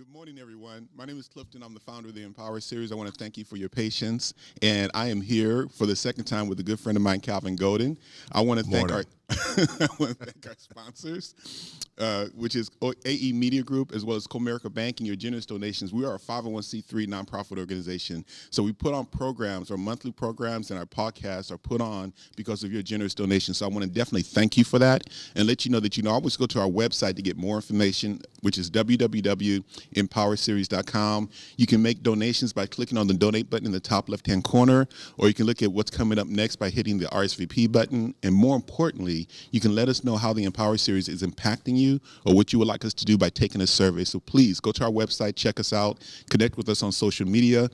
Good morning, everyone. My name is Clifton. I'm the founder of the Empower Series. I want to thank you for your patience. And I am here for the second time with a good friend of mine, Calvin Golden. I want to thank our I want to thank our sponsors, which is AE Media Group, as well as Comerica Bank, and your generous donations. We are a 501c3 nonprofit organization. So we put on programs, our monthly programs and our podcasts are put on because of your generous donations. So I want to definitely thank you for that and let you know that you can always go to our website to get more information, which is www.empowerseries.com. You can make donations by clicking on the donate button in the top left-hand corner, or you can look at what's coming up next by hitting the RSVP button. And more importantly, you can let us know how the Empower Series is impacting you or what you would like us to do by taking a survey. So please go to our website, check us out, connect with us on social media.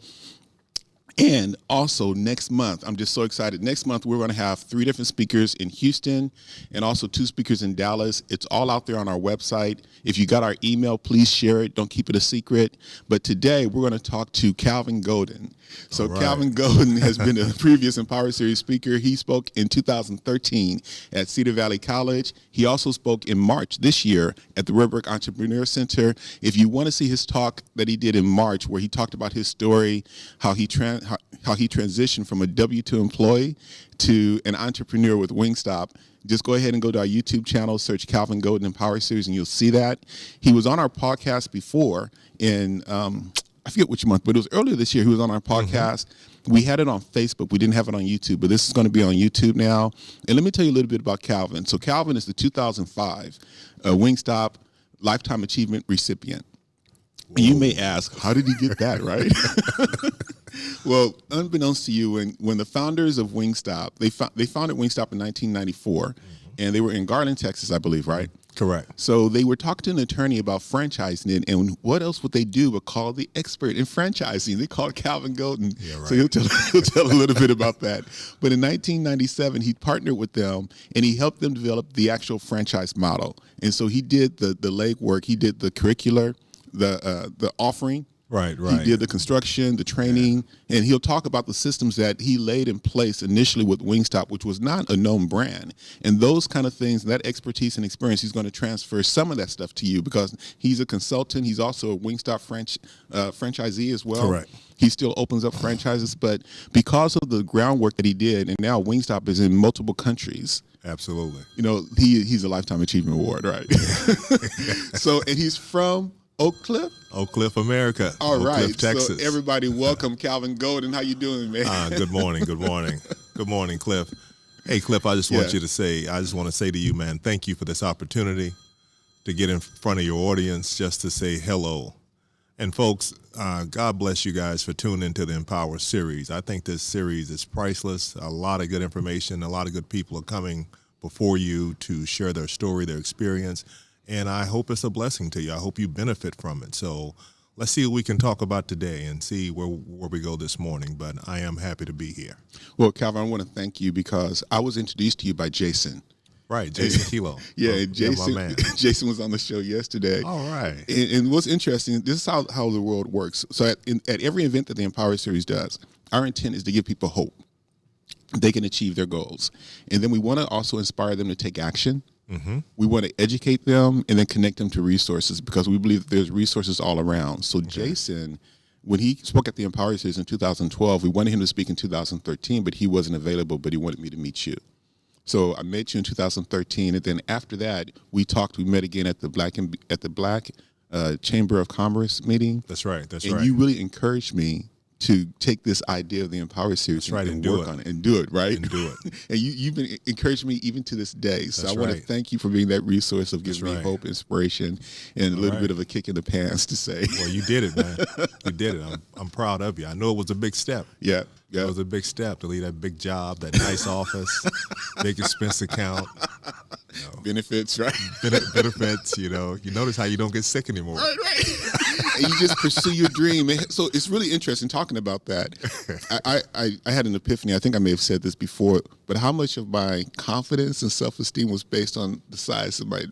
And also next month, I'm just so excited. Next month, we're going to have 3 different speakers in Houston and also 2 speakers in Dallas. It's all out there on our website. If you got our email, please share it. Don't keep it a secret. But today, we're going to talk to Calvin Golden. So Calvin Golden has been a previous Empower Series speaker. He spoke in 2013 at Cedar Valley College. He also spoke in March this year at the Rubric Entrepreneur Center. If you want to see his talk that he did in March, where he talked about his story, how he transitioned from a W-2 employee to an entrepreneur with Wingstop, just go ahead and go to our YouTube channel, search Calvin Golden Empower Series, and you'll see that. He was on our podcast before in, I forget which month, but it was earlier this year. He was on our podcast. Mm-hmm. We had it on Facebook. We didn't have it on YouTube, but this is going to be on YouTube now. And let me tell you a little bit about Calvin. So Calvin is the 2005 Wingstop Lifetime Achievement recipient. And you may ask, how did he get that, right? Well, unbeknownst to you, when the founders of Wingstop, they founded Wingstop in 1994, and they were in Garland, Texas, I believe, right? Correct. So they were talking to an attorney about franchising it, and what else would they do but call the expert in franchising? They called Calvin Golden. Yeah, right. So he'll tell a little bit about that. But in 1997, he partnered with them, and he helped them develop the actual franchise model. And so he did the legwork. He did the curricular, the offering. Right. He did the construction, the training, and he'll talk about the systems that he laid in place initially with Wingstop, which was not a known brand. And those kind of things, that expertise and experience, he's going to transfer some of that stuff to you because he's a consultant. He's also a Wingstop franchisee as well. Correct. He still opens up franchises, but because of the groundwork that he did, and now Wingstop is in multiple countries. Absolutely. You know, he's a Lifetime Achievement Award, right? So, and he's from Oak Cliff, America. All Oak right, Cliff, Texas. So everybody, welcome Calvin Golden. How you doing, man? Good morning. Good morning, Cliff. Hey, Cliff, I just want to say to you, man, thank you for this opportunity to get in front of your audience just to say hello. And folks, God bless you guys for tuning into the Empower Series. I think this series is priceless. A lot of good information. A lot of good people are coming before you to share their story, their experience. And I hope it's a blessing to you. I hope you benefit from it. So let's see what we can talk about today and see where we go this morning. But I am happy to be here. Well, Calvin, I want to thank you because I was introduced to you by Jason. Right, Jason Kilo. Jason. My man. Jason was on the show yesterday. All right. And what's interesting, this is how the world works. So at every event that the Empower Series does, our intent is to give people hope. They can achieve their goals. And then we want to also inspire them to take action. Mm-hmm. We want to educate them and then connect them to resources because we believe that there's resources all around. So Jason, when he spoke at the Empower Series in 2012, we wanted him to speak in 2013, but he wasn't available, but he wanted me to meet you. So I met you in 2013, and then after that, we met again at the Black Chamber of Commerce meeting. That's right. And you really encouraged me to take this idea of the Empower Series and work on it and do it, right? And do it. And you've been encouraging me even to this day. So That's I want to thank you for being that resource of giving me hope, inspiration, and a little bit of a kick in the pants to say. Well, you did it, man. You did it. I'm proud of you. I know it was a big step. Yeah. It was a big step to leave that big job, that nice office, big expense account. Benefits, right? Benefits, You notice how you don't get sick anymore. Right. And you just pursue your dream. So it's really interesting talking about that. I had an epiphany. I think I may have said this before, but how much of my confidence and self-esteem was based on the size of my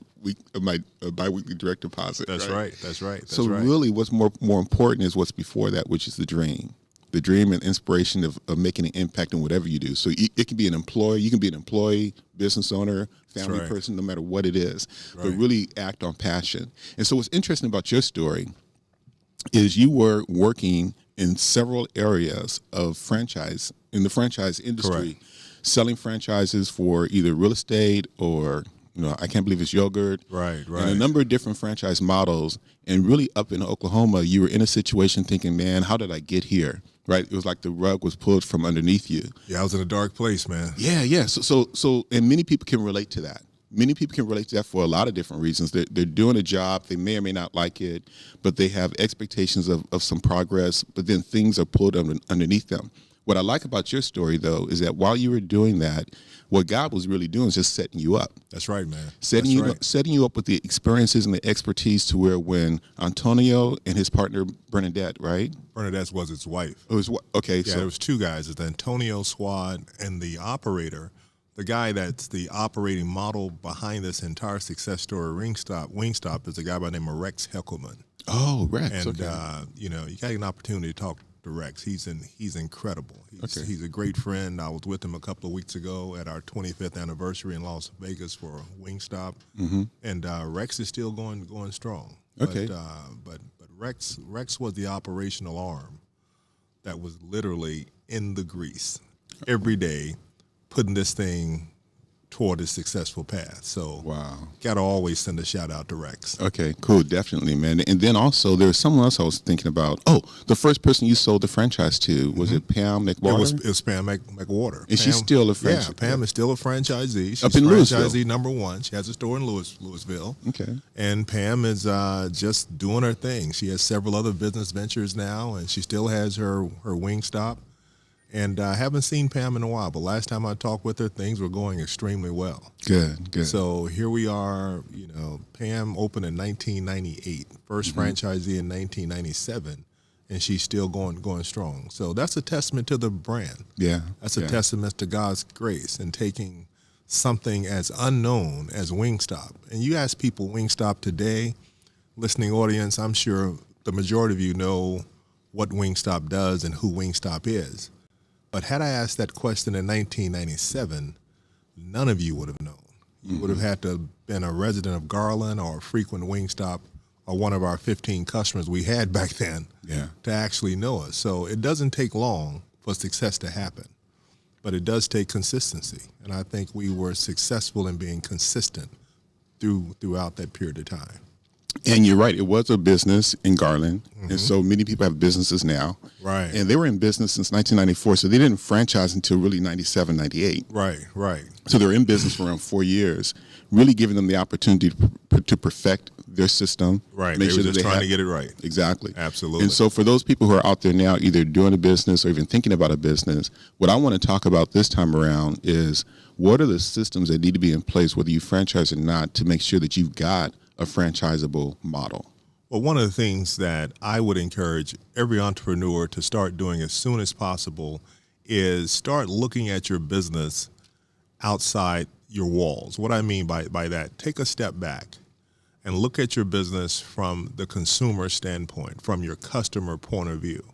biweekly direct deposit. That's right. So really what's more important is what's before that, which is the dream. The dream and inspiration of making an impact in whatever you do. So it can be an employee, you can be an employee, business owner, family person, no matter what it is, but really act on passion. And so what's interesting about your story is you were working in several areas of franchise in the franchise industry, Correct. selling franchises for either real estate or I can't believe it's yogurt, Right, and a right. number of different franchise models. And really, up in Oklahoma, you were in a situation thinking, "Man, how did I get here?" Right? It was like the rug was pulled from underneath you. Yeah, I was in a dark place, man. Yeah, yeah. So, and many people can relate to that. Many people can relate to that for a lot of different reasons. They're doing a job, they may or may not like it, but they have expectations of some progress, but then things are pulled underneath them. What I like about your story, though, is that while you were doing that, what God was really doing is just setting you up. That's right, man. Setting That's you right. setting you up with the experiences and the expertise to where when Antonio and his partner Bernadette, right? Bernadette was his wife. It was okay. Yeah, there was two guys. It's the Antonio squad and the operator, the guy that's the operating model behind this entire success story. Wingstop is a guy by the name of Rex Heckelman. Oh, Rex. And Okay. you got an opportunity to talk to Rex. He's incredible. Okay. He's a great friend. I was with him a couple of weeks ago at our 25th anniversary in Las Vegas for Wingstop, and Rex is still going strong. Okay. But Rex was the operational arm that was literally in the grease every day, putting this thing toward a successful path. So Wow. got to always send a shout out to Rex. Okay, cool, definitely, man. And then also there was someone else I was thinking about. Oh, the first person you sold the franchise to, was it Pam McWater? It was Pam McWater. Is she still a franchise? Yeah, Pam is still a franchisee. She's Up in Louisville. franchisee number one. She has a store in Louisville. Okay. And Pam is just doing her thing. She has several other business ventures now, and she still has her Wingstop. And I haven't seen Pam in a while, but last time I talked with her, things were going extremely well. Good, good. So here we are, Pam opened in 1998, 1st franchisee in 1997, and she's still going strong. So that's a testament to the brand. Yeah. That's a yeah. testament to God's grace and taking something as unknown as Wingstop. And you ask people Wingstop today, listening audience, I'm sure the majority of you know what Wingstop does and who Wingstop is. But had I asked that question in 1997, none of you would have known. You would have had to have been a resident of Garland or a frequent Wingstop or one of our 15 customers we had back then Yeah. to actually know us. So it doesn't take long for success to happen, but it does take consistency. And I think we were successful in being consistent throughout that period of time. And you're right. It was a business in Garland. And so many people have businesses now. Right. And they were in business since 1994. So they didn't franchise until really 97, 98. Right. So they were in business for around 4 years, really giving them the opportunity to perfect their system. Right. Make They sure were that just trying to get it right. Exactly. Absolutely. And so for those people who are out there now either doing a business or even thinking about a business, what I want to talk about this time around is what are the systems that need to be in place, whether you franchise or not, to make sure that you've got a franchisable model. Well, one of the things that I would encourage every entrepreneur to start doing as soon as possible is start looking at your business outside your walls. What I mean by that, take a step back and look at your business from the consumer standpoint, from your customer point of view,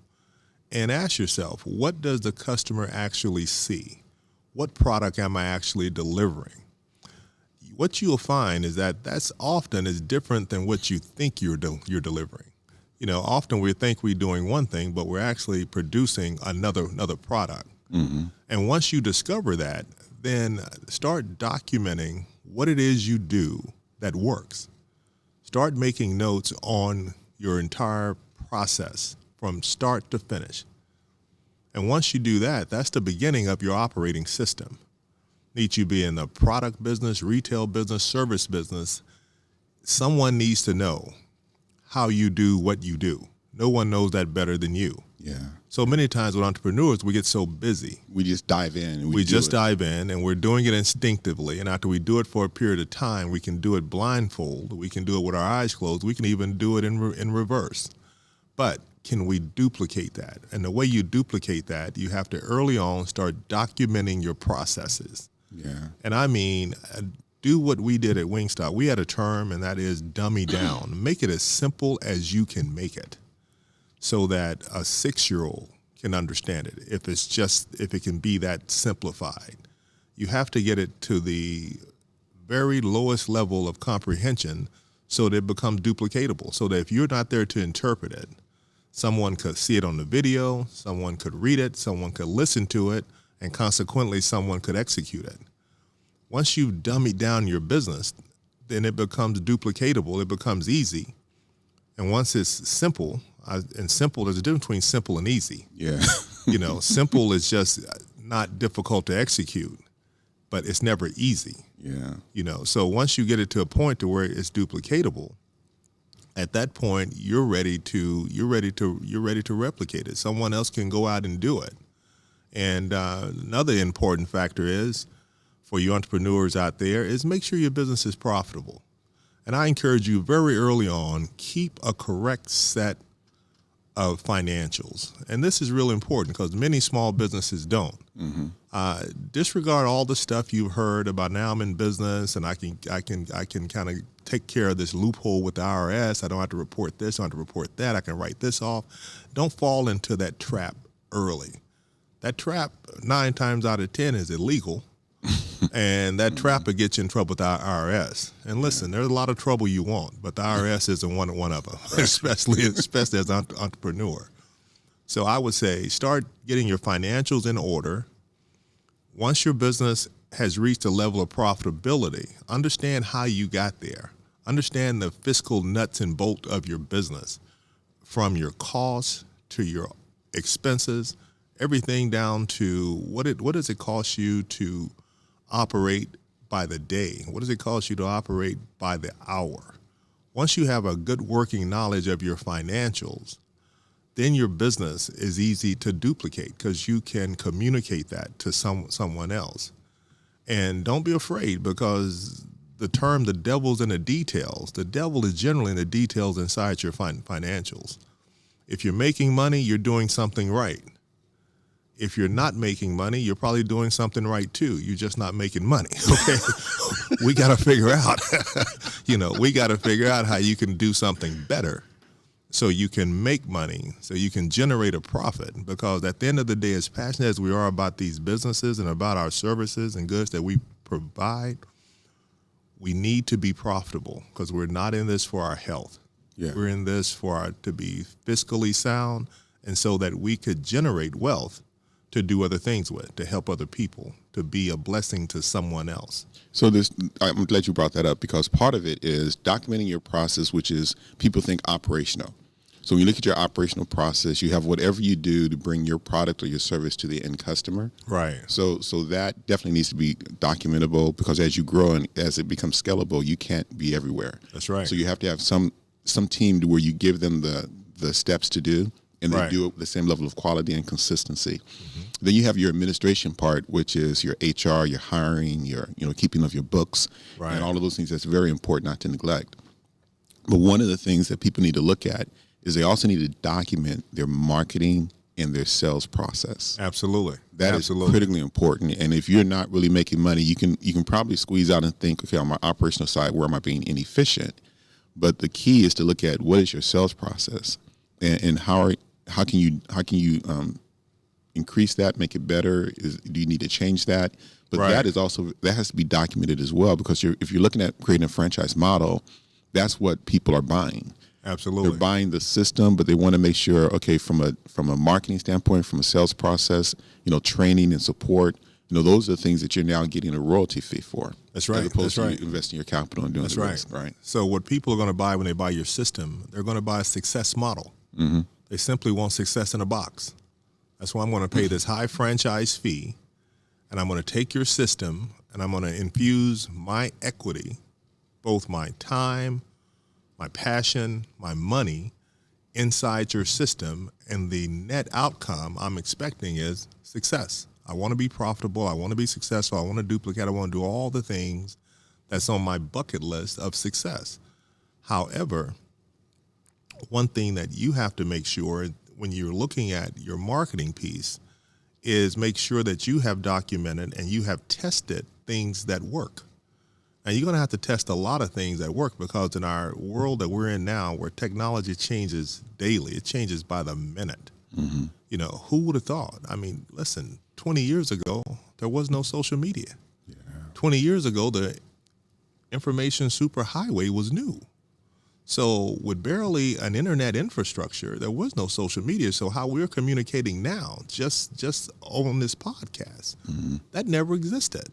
and ask yourself, what does the customer actually see? What product am I actually delivering? What you'll find is that that's often is different than what you think you're delivering. Often we think we're doing one thing, but we're actually producing another product. And once you discover that, then start documenting what it is you do that works. Start making notes on your entire process from start to finish. And once you do that, that's the beginning of your operating system. Need you be in the product business, retail business, service business, someone needs to know how you do what you do. No one knows that better than you. Yeah. So many times with entrepreneurs, we get so busy. We just dive in. And We just dive in and we're doing it instinctively. And after we do it for a period of time, we can do it blindfold. We can do it with our eyes closed. We can even do it in reverse. But can we duplicate that? And the way you duplicate that, you have to early on start documenting your processes. Yeah. And I mean, do what we did at Wingstop. We had a term, and that is dummy down. Make it as simple as you can make it so that a 6-year-old can understand it. If it can be that simplified, you have to get it to the very lowest level of comprehension so that it becomes duplicatable. So that if you're not there to interpret it, Someone could see it on the video, someone could read it, someone could listen to it, and consequently, someone could execute it. Once you dummy down your business, then it becomes duplicatable, it becomes easy. And once it's simple, and simple, there's a difference between simple and easy. Yeah. Simple is just not difficult to execute, but it's never easy. Yeah. So once you get it to a point to where it's duplicatable, at that point you're ready to replicate it. Someone else can go out and do it. And another important factor is, for you entrepreneurs out there, is make sure your business is profitable. And I encourage you very early on, keep a correct set of financials. And this is really important because many small businesses don't. Disregard all the stuff you've heard about, now I'm in business and I can kind of take care of this loophole with the IRS. I don't have to report this, I don't have to report that. I can write this off. Don't fall into that trap early. That trap 9 times out of 10 is illegal. And that trap will get you in trouble with the IRS. And listen, there's a lot of trouble you want, but the IRS isn't one of them, especially as an entrepreneur. So I would say start getting your financials in order. Once your business has reached a level of profitability, understand how you got there. Understand the fiscal nuts and bolts of your business, from your costs to your expenses, everything down to what does it cost you to operate by the day? What does it cost you to operate by the hour? Once you have a good working knowledge of your financials, then your business is easy to duplicate because you can communicate that to someone else. And don't be afraid, because the term "the devil's in the details," the devil is generally in the details inside your financials. If you're making money, you're doing something right. If you're not making money, you're probably doing something right too. You're just not making money. Okay. We got to figure out, we got to figure out how you can do something better so you can make money, so you can generate a profit. Because at the end of the day, as passionate as we are about these businesses and about our services and goods that we provide, we need to be profitable, because we're not in this for our health. Yeah. We're in this to be fiscally sound, and so that we could generate wealth to do other things with, to help other people, to be a blessing to someone else. So I'm glad you brought that up, because part of it is documenting your process, which is, people think operational. So when you look at your operational process, you have whatever you do to bring your product or your service to the end customer. Right. So that definitely needs to be documentable, because as you grow and as it becomes scalable, you can't be everywhere. That's right. So you have to have some team to where you give them the steps to do, and they do it with the same level of quality and consistency. Mm-hmm. Then you have your administration part, which is your HR, your hiring, your keeping of your books, and all of those things. That's very important not to neglect. But one of the things that people need to look at is they also need to document their marketing and their sales process. Absolutely. That is critically important. And if you're not really making money, you can probably squeeze out and think, okay, on my operational side, where am I being inefficient? But the key is to look at what is your sales process, and how can you increase that, make it better? Do you need to change that? But that has to be documented as well, because if you're looking at creating a franchise model, that's what people are buying. Absolutely. They're buying the system, but they want to make sure, okay, from a marketing standpoint, from a sales process, training and support, those are the things that you're now getting a royalty fee for. That's right. As opposed to investing your capital and doing the risk. Right. So what people are going to buy when they buy your system, they're going to buy a success model. Mm-hmm. They simply want success in a box. That's why I'm going to pay this high franchise fee, and I'm going to take your system and I'm going to infuse my equity, both my time, my passion, my money, inside your system, and the net outcome I'm expecting is success. I want to be profitable. I want to be successful. I want to duplicate. I want to do all the things that's on my bucket list of success. However, one thing that you have to make sure when you're looking at your marketing piece is make sure that you have documented and you have tested things that work. And you're going to have to test a lot of things that work, because in our world that we're in now, where technology changes daily, it changes by the minute. Mm-hmm. Who would have thought? I mean, listen, 20 years ago, there was no social media. Yeah. 20 years ago, the information superhighway was new. So with barely an internet infrastructure, there was no social media. So how we're communicating now, just on this podcast, that never existed.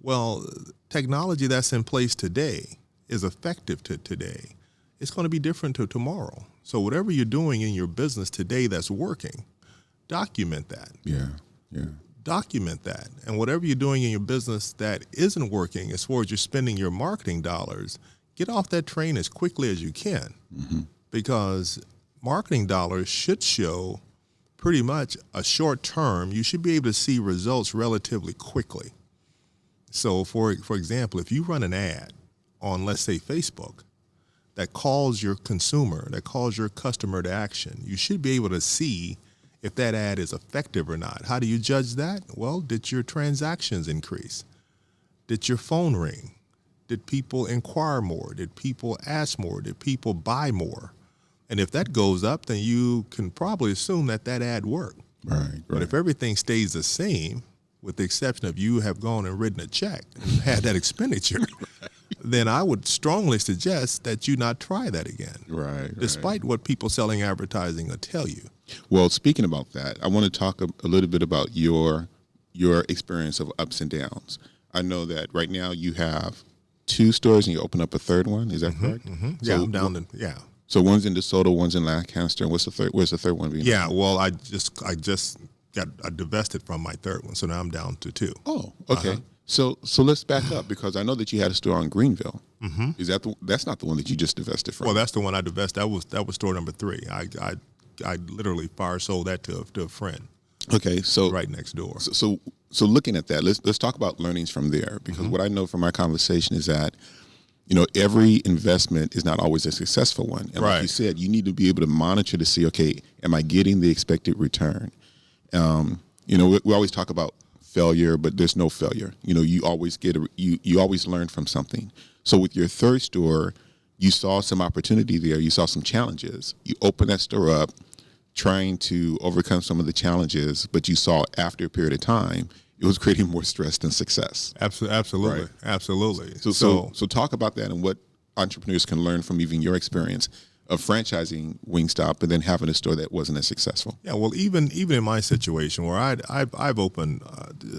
Well, technology that's in place today is effective to today. It's going to be different to tomorrow. So whatever you're doing in your business today that's working, document that. Yeah. Document that. And whatever you're doing in your business that isn't working, as far as you're spending your marketing dollars, get off that train as quickly as you can, because marketing dollars should show pretty much a short term. You should be able to see results relatively quickly. So for example, if you run an ad on, let's say, Facebook, that calls your consumer, that calls your customer to action, you should be able to see if that ad is effective or not. How do you judge that? Well, did your transactions increase? Did your phone ring? Did people inquire more? Did people ask more? Did people buy more? And if that goes up, then you can probably assume that ad worked. Right. But if everything stays the same, with the exception of you have gone and written a check and had that expenditure, then I would strongly suggest that you not try that again. Right. Despite what people selling advertising will tell you. Well, speaking about that, I want to talk a little bit about your experience of ups and downs. I know that right now you have 2 stores and you open up a third one. Is that correct? Yeah, So, I'm down to, yeah. So one's in DeSoto, one's in Lancaster. And where's the third one being? Yeah, well, I just got divested from my third one, so now I'm down to 2. Oh, okay. So let's back up, because I know that you had a store on Greenville. Is that's not the one that you just divested from? Well, that's the one I divested. That was store number 3. I literally fire sold that to a friend. Okay, so right next door. So looking at that, let's talk about learnings from there, because what I know from our conversation is that, every investment is not always a successful one. And like you said, you need to be able to monitor to see, okay, am I getting the expected return? We always talk about failure, but there's no failure. You always you always learn from something. So with your third store, you saw some opportunity there. You saw some challenges. You opened that store up, trying to overcome some of the challenges, but you saw after a period of time, it was creating more stress than success. Absolutely. Right. Absolutely. So talk about that and what entrepreneurs can learn from even your experience of franchising Wingstop and then having a store that wasn't as successful. Yeah, well, even in my situation where I've opened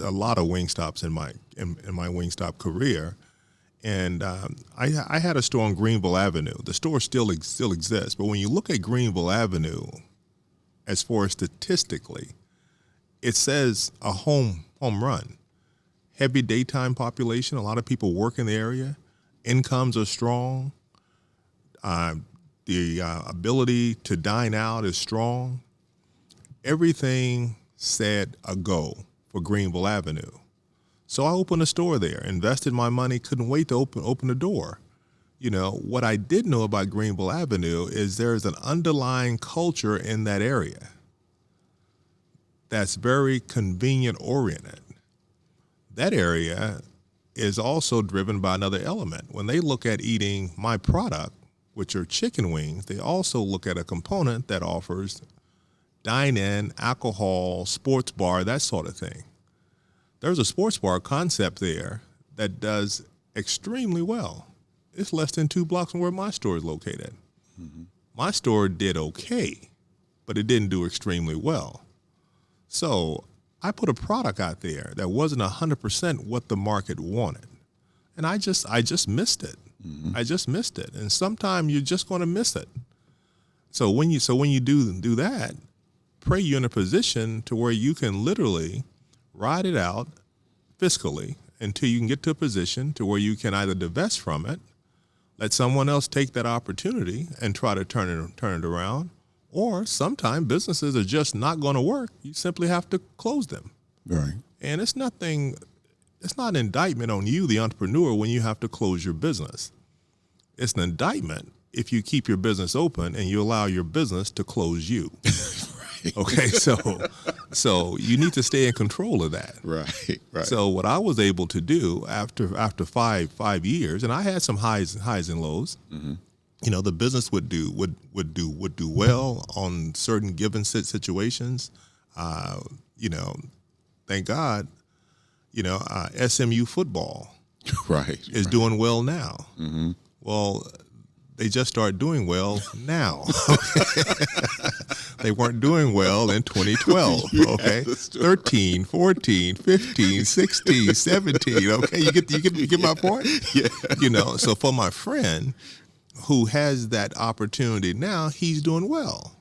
a lot of Wingstops in my Wingstop career, and I had a store on Greenville Avenue. The store still exists, but when you look at Greenville Avenue, as far as statistically, it says a home run. Heavy daytime population, a lot of people work in the area. Incomes are strong. The ability to dine out is strong. Everything said a go for Greenville Avenue. So I opened a store there, invested my money, couldn't wait to open the door. What I did know about Greenville Avenue is there's an underlying culture in that area that's very convenient oriented. That area is also driven by another element. When they look at eating my product, which are chicken wings, they also look at a component that offers dine-in, alcohol, sports bar, that sort of thing. There's a sports bar concept there that does extremely well. It's less than 2 blocks from where my store is located. My store did okay, but it didn't do extremely well. So I put a product out there that wasn't 100% what the market wanted. And I just missed it. I just missed it. And sometimes you're just going to miss it. So when you do that, pray you're in a position to where you can literally ride it out fiscally until you can get to a position to where you can either divest from it, let someone else take that opportunity and try to turn it around, or sometimes businesses are just not going to work. You simply have to close them. Right. And it's not an indictment on you, the entrepreneur, when you have to close your business. It's an indictment if you keep your business open and you allow your business to close you. Right. Okay, so you need to stay in control of that. Right. So what I was able to do after 5 years, and I had some highs and lows. The business would do well on certain given situations. Thank God, SMU football is doing well now. Well, they just start doing well now. They weren't doing well in 2012, okay? 13, 14, 15, 16, 17, okay? You get my point? Yeah. You know, so for my friend who has that opportunity now, he's doing well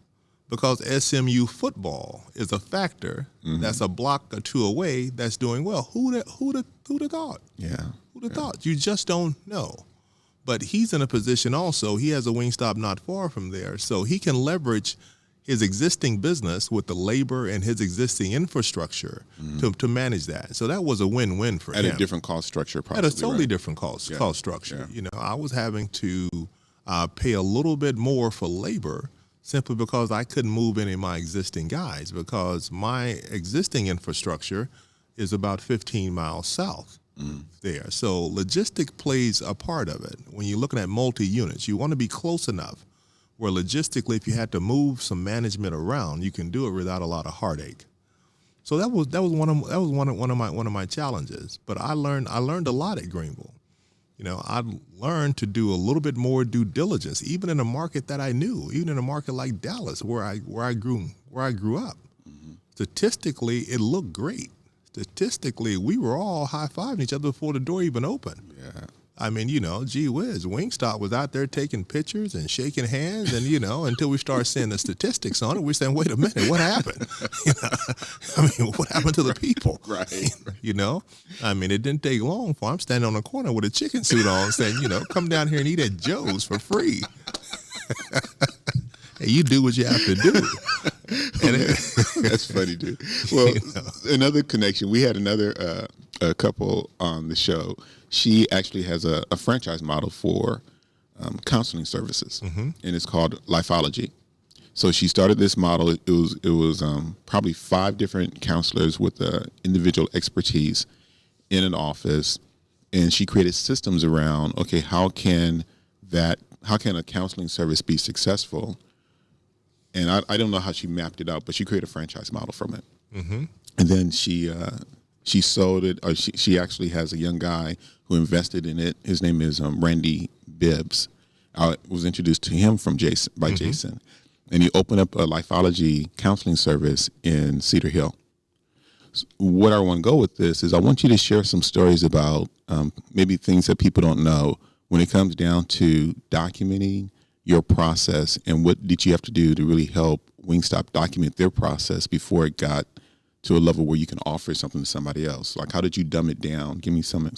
because SMU football is a factor. That's a block or two away that's doing well. Who'd have thought? Yeah. Who'd have thought? You just don't know. But he's in a position also, he has a Wingstop not far from there, so he can leverage his existing business with the labor and his existing infrastructure to manage that. So that was a win-win for him. At a different cost structure, probably. At a totally different cost structure. Yeah. You know, I was having to pay a little bit more for labor simply because I couldn't move any of my existing guys because my existing infrastructure is about 15 miles south there. So logistic plays a part of it. When you're looking at multi-units, you want to be close enough where logistically, if you had to move some management around, you can do it without a lot of heartache. So that was one of my challenges. But I learned a lot at Greenville. You know, I learned to do a little bit more due diligence, even in a market that I knew, even in a market like Dallas, where I grew up. Statistically, it looked great. Statistically, we were all high-fiving each other before the door even opened. Yeah. I mean, you know, gee whiz, Wingstop was out there taking pictures and shaking hands, and you know, until we started seeing the statistics on it, we're saying, wait a minute, what happened? You know, I mean, what happened to the people? Right. You know, I mean, it didn't take long for I'm standing on the corner with a chicken suit on, saying, you know, come down here and eat at Joe's for free. Hey, you do what you have to do. And That's funny, dude. Well, you know. Another connection. We had another a couple on the show. She actually has a franchise model for counseling services, and it's called Lifeology. So she started this model. It was probably 5 different counselors with individual expertise in an office, and she created systems around, okay, how can a counseling service be successful? And I don't know how she mapped it out, but she created a franchise model from it. And then she sold it, or she actually has a young guy who invested in it. His name is Randy Bibbs. I was introduced to him by Jason. And he opened up a Lifeology counseling service in Cedar Hill. So what I want to go with this is I want you to share some stories about maybe things that people don't know when it comes down to documenting your process, and what did you have to do to really help Wingstop document their process before it got to a level where you can offer something to somebody else? Like, how did you dumb it down? Give me some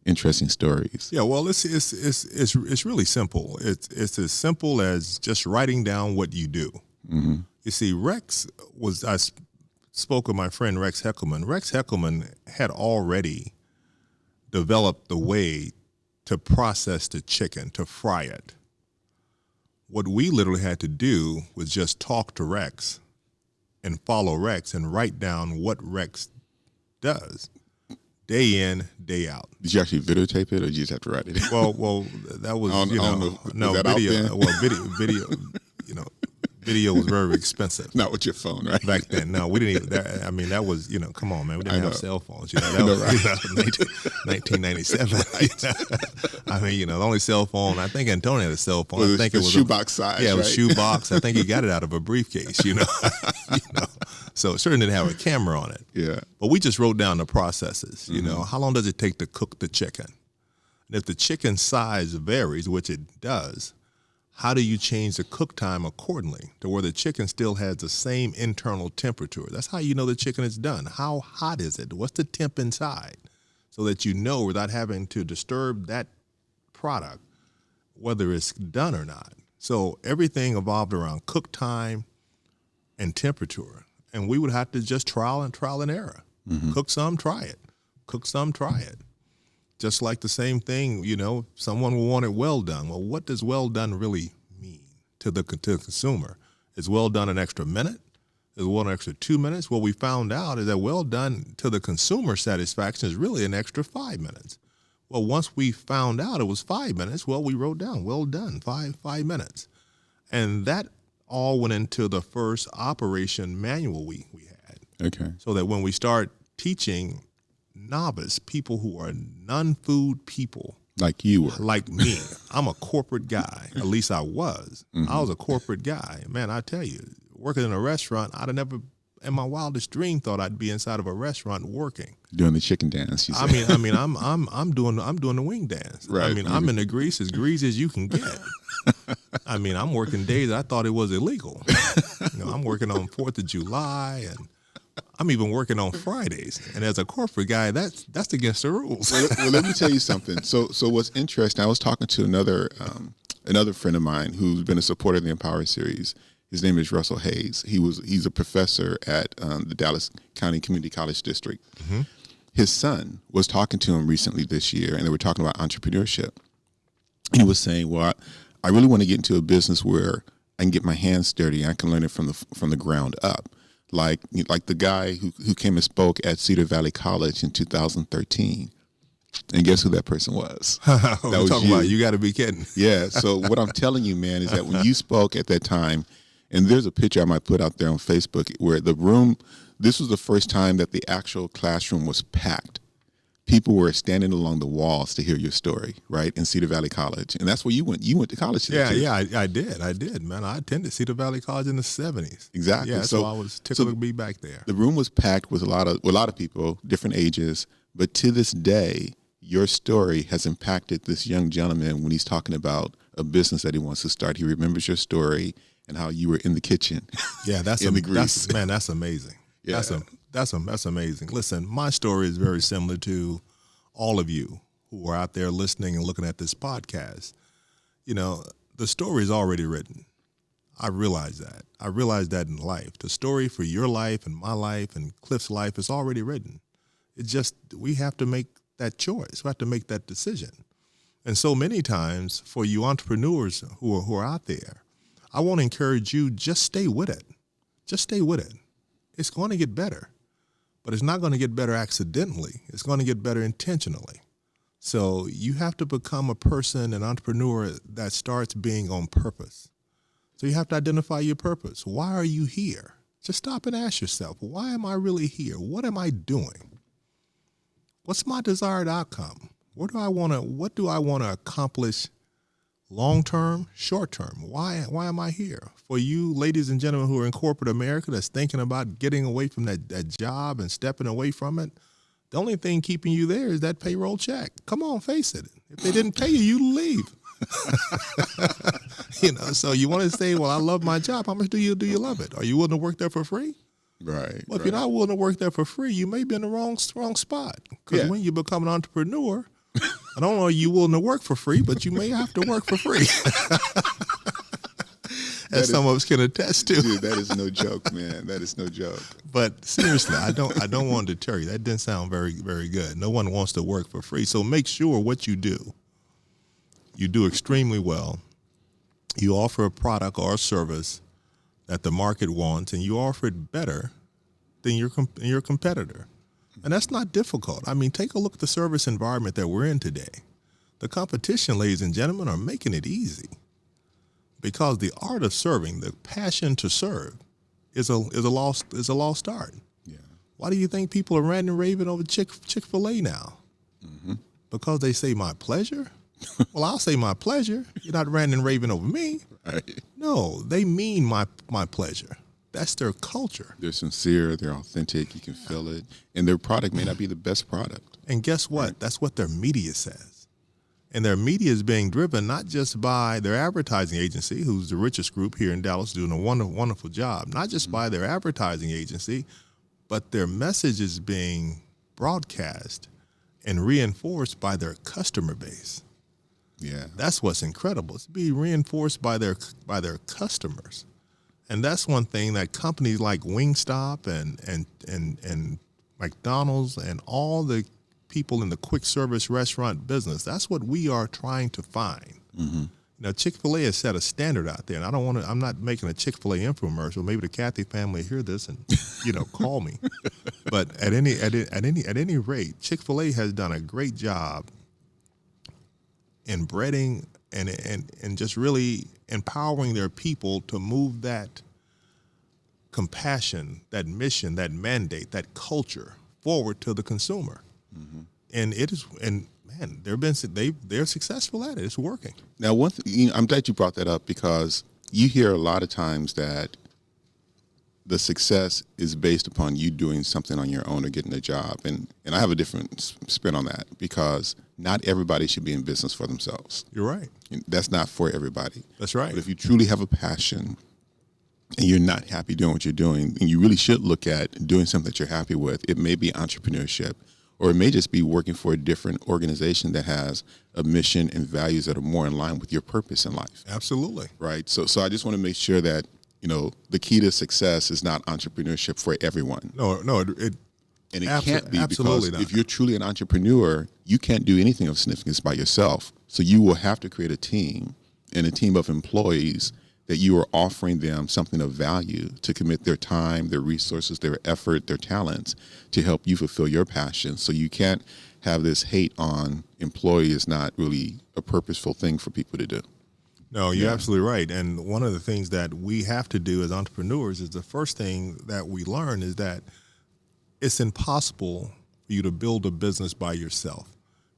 interesting stories. Yeah, well, it's really simple. It's as simple as just writing down what you do. You see, I spoke with my friend Rex Heckelman. Rex Heckelman had already developed the way to process the chicken, to fry it. What we literally had to do was just talk to Rex and follow Rex and write down what Rex does day in, day out. Did you actually videotape it, or did you just have to write it? Well, that was, video, you know, video was very expensive. Not with your phone, right? Back then, no, we didn't even, I mean, that was, you know, come on, man, we didn't have cell phones, you know, that know, was right? 1997. I mean, you know, the only cell phone, I think Antonio had a cell phone. Well, I think it was shoebox size. Yeah, it was right? shoebox. I think he got it out of a briefcase, you know. So it certainly didn't have a camera on it. Yeah. But we just wrote down the processes, you know. How long does it take to cook the chicken? And if the chicken size varies, which it does, how do you change the cook time accordingly to where the chicken still has the same internal temperature? That's how you know the chicken is done. How hot is it? What's the temp inside? So that you know without having to disturb that product, whether it's done or not. So everything evolved around cook time and temperature. And we would have to just trial and error. Cook some, try it. Cook some, try it. Just like the same thing, you know, someone will want it well done. Well, what does well done really mean to the consumer? Is well done an extra minute? Is well done an extra 2 minutes? What we found out is that well done to the consumer satisfaction is really an extra 5 minutes. Well, once we found out it was 5 minutes, well, we wrote down, well done, five minutes. And that all went into the first operation manual we had. Okay. So that when we start teaching novice, people who are non-food people, Like you were. Like me. I'm a corporate guy. At least I was. Mm-hmm. I was a corporate guy. Man, I tell you, working in a restaurant, I'd have never in my wildest dream thought I'd be inside of a restaurant working. Doing the chicken dance, you said. I'm doing the wing dance. Right. I mean, I'm in the grease as greasy as you can get. I mean, I'm working days I thought it was illegal. I'm working on 4th of July, and I'm even working on Fridays. And as a corporate guy, that's against the rules. Well, let me tell you something. So what's interesting, I was talking to another friend of mine who's been a supporter of the Empower series. His name is Russell Hayes. He's a professor at the Dallas County Community College District. Mm-hmm. His son was talking to him recently this year, and they were talking about entrepreneurship. He was saying, well, I really want to get into a business where I can get my hands dirty and I can learn it from the ground up. Like the guy who came and spoke at Cedar Valley College in 2013. And guess who that person was? That was talking you. About you got to be kidding. Yeah. So what I'm telling you, man, is that when you spoke at that time, and there's a picture I might put out there on Facebook where this was the first time that the actual classroom was packed. People were standing along the walls to hear your story, right, in Cedar Valley College. And that's where you went. You went to college there, too. Yeah, I did, man. I attended Cedar Valley College in the 70s. Exactly. Yeah, so I was tickled to be back there. The room was packed with a lot of people, different ages. But to this day, your story has impacted this young gentleman when he's talking about a business that he wants to start. He remembers your story and how you were in the kitchen. Yeah, that's amazing. Yeah. That's amazing. Listen, my story is very similar to all of you who are out there listening and looking at this podcast. The story is already written. I realize that. I realize that in life. The story for your life and my life and Cliff's life is already written. It's just we have to make that choice. We have to make that decision. And so many times for you entrepreneurs who are out there, I want to encourage you, just stay with it. Just stay with it. It's going to get better, but it's not going to get better accidentally. It's going to get better intentionally. So you have to become a person, an entrepreneur that starts being on purpose. So you have to identify your purpose. Why are you here? Just stop and ask yourself, why am I really here? What am I doing? What's my desired outcome? What do I want to accomplish long-term, short-term? Why am I here? For you ladies and gentlemen who are in corporate America that's thinking about getting away from that job and stepping away from it, the only thing keeping you there is that payroll check. Come on, face it. If they didn't pay you, you leave. So you want to say, well, I love my job. How much do you love it? Are you willing to work there for free? Right. Well, if you're not willing to work there for free, you may be in the wrong spot. Because when you become an entrepreneur, I don't know, are you willing to work for free, but you may have to work for free. As some of us can attest to. Dude, that is no joke, man. That is no joke. But seriously, I don't want to deter you. That didn't sound very, very good. No one wants to work for free. So make sure what you do extremely well. You offer a product or a service that the market wants, and you offer it better than your competitor. And that's not difficult. I mean, take a look at the service environment that we're in today. The competition, ladies and gentlemen, are making it easy because the art of serving, the passion to serve, is a lost art. Yeah. Why do you think people are ranting and raving over Chick-fil-A now? Mm-hmm. Because they say my pleasure? Well, I'll say my pleasure. You're not ranting and raving over me. Right. No, they mean my pleasure. That's their culture. They're sincere. They're authentic. You can feel it. And their product may not be the best product. And guess what? Right. That's what their media says. And their media is being driven not just by their advertising agency, who's the richest group here in Dallas, doing a wonderful, wonderful job, not just by their advertising agency, but their message is being broadcast and reinforced by their customer base. Yeah. That's what's incredible. It's being reinforced by their customers. And that's one thing that companies like Wingstop and McDonald's and all the people in the quick service restaurant business, that's what we are trying to find. Mm-hmm. Chick-fil-A has set a standard out there, and I'm not making a Chick-fil-A infomercial. Maybe the Cathy family hear this and, call me. But at any rate, Chick-fil-A has done a great job in breading and just really empowering their people to move that compassion, that mission, that mandate, that culture forward to the consumer. Mm-hmm. And man, they're successful at it. It's working. Now, one thing, I'm glad you brought that up because you hear a lot of times that the success is based upon you doing something on your own or getting a job. And I have a different spin on that because not everybody should be in business for themselves. You're right. And that's not for everybody. That's right. But if you truly have a passion and you're not happy doing what you're doing, then you really should look at doing something that you're happy with. It may be entrepreneurship, or it may just be working for a different organization that has a mission and values that are more in line with your purpose in life. Absolutely. Right. So I just want to make sure that, the key to success is not entrepreneurship for everyone. No, and it can't be absolutely because not. if you're truly an entrepreneur, you can't do anything of significance by yourself. So you will have to create a team and a team of employees that you are offering them something of value to commit their time, their resources, their effort, their talents to help you fulfill your passion. So you can't have this hate on employee is not really a purposeful thing for people to do. No, you're absolutely right. And one of the things that we have to do as entrepreneurs is the first thing that we learn is that it's impossible for you to build a business by yourself.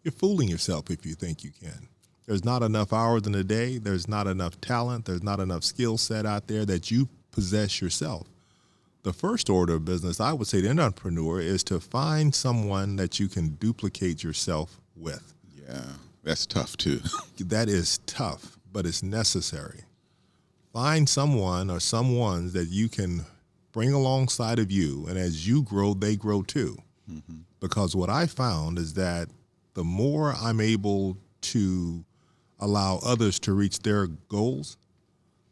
You're fooling yourself if you think you can. There's not enough hours in a day. There's not enough talent. There's not enough skill set out there that you possess yourself. The first order of business, I would say to an entrepreneur, is to find someone that you can duplicate yourself with. Yeah, that's tough too. That is tough, but it's necessary. Find someone or someones that you can bring alongside of you, and as you grow, they grow too. Mm-hmm. Because what I found is that the more I'm able to allow others to reach their goals,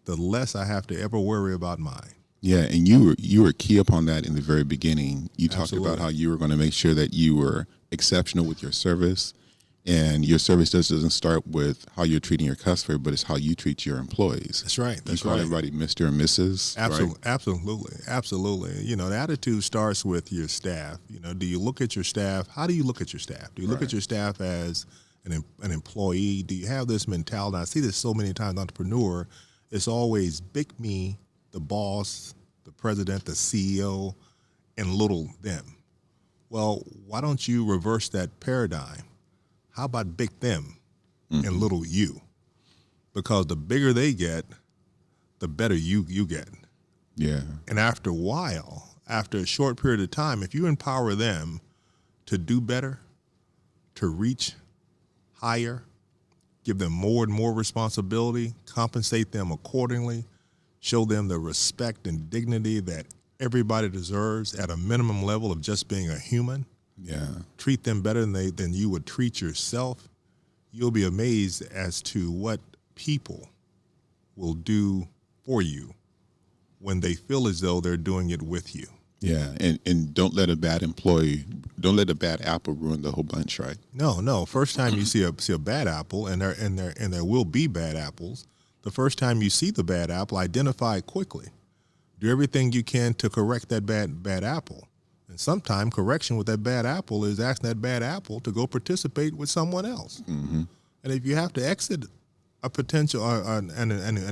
the less I have to ever worry about mine. Yeah, and you were key upon that in the very beginning. You talked about how you were going to make sure that you were exceptional with your service, and your service doesn't start with how you're treating your customer, but it's how you treat your employees. That's right. You call everybody Mr. and Mrs. Absolutely, right? absolutely. The attitude starts with your staff. Do you look at your staff? How do you look at your staff? Do you look at your staff as an employee? Do you have this mentality? I see this so many times, entrepreneur. It's always big me, the boss, the president, the CEO, and little them. Well, why don't you reverse that paradigm? How about big them and little you? Because the bigger they get, the better you get. Yeah. And after a while, after a short period of time, if you empower them to do better, to reach higher, give them more and more responsibility, compensate them accordingly, show them the respect and dignity that everybody deserves at a minimum level of just being a human. Yeah. Treat them better than you would treat yourself. You'll be amazed as to what people will do for you when they feel as though they're doing it with you. Yeah, and don't let a bad apple ruin the whole bunch, right? No. First time you see a bad apple, and there will be bad apples. The first time you see the bad apple, identify it quickly. Do everything you can to correct that bad apple. And sometimes correction with that bad apple is asking that bad apple to go participate with someone else. Mm-hmm. And if you have to exit a potential an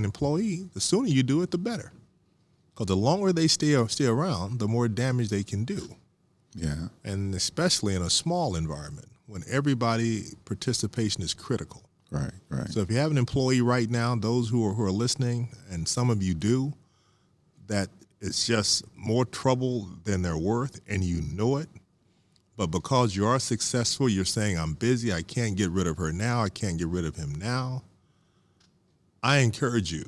employee, the sooner you do it, the better. Because the longer they stay around, the more damage they can do. Yeah. And especially in a small environment when everybody participation is critical. Right. So if you have an employee right now, those who are listening, and some of you do, that it's just more trouble than they're worth, and you know it. But because you are successful, you're saying, I'm busy, I can't get rid of her now, I can't get rid of him now. I encourage you,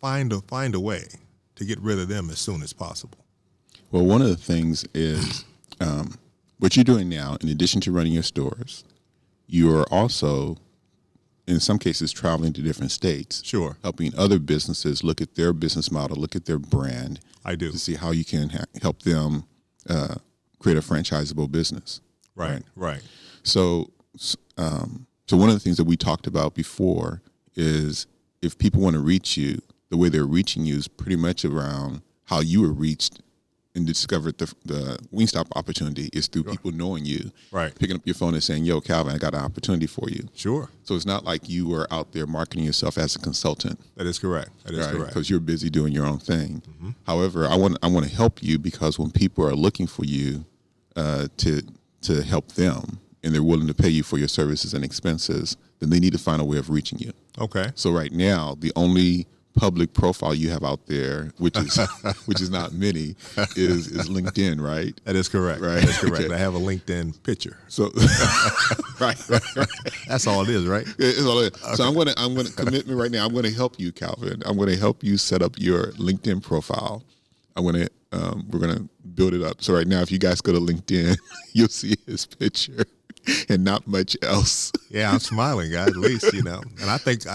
find a way to get rid of them as soon as possible. Well, one of the things is what you're doing now, in addition to running your stores, you are also, in some cases, traveling to different states. Sure. Helping other businesses look at their business model, look at their brand. I do. To see how you can help them create a franchisable business. Right. So one of the things that we talked about before is if people want to reach you, the way they're reaching you is pretty much around how you were reached and discovered the Wingstop opportunity is through people knowing you, right? Picking up your phone and saying, "Yo, Calvin, I got an opportunity for you." Sure. So it's not like you were out there marketing yourself as a consultant. That is correct. Correct. Because you're busy doing your own thing. Mm-hmm. However, I want to help you because when people are looking for you to help them, and they're willing to pay you for your services and expenses, then they need to find a way of reaching you. Okay. So right now, the only public profile you have out there, which is not many, is LinkedIn, right? That is correct. Right. That's correct. Okay. I have a LinkedIn picture. So right. That's all it is, right? It's all it is. Okay. So I'm gonna commit me right now. I'm gonna help you, Calvin. I'm gonna help you set up your LinkedIn profile. We're gonna build it up. So right now, if you guys go to LinkedIn, you'll see his picture and not much else. Yeah, I'm smiling, guys. At least, you know. And I thank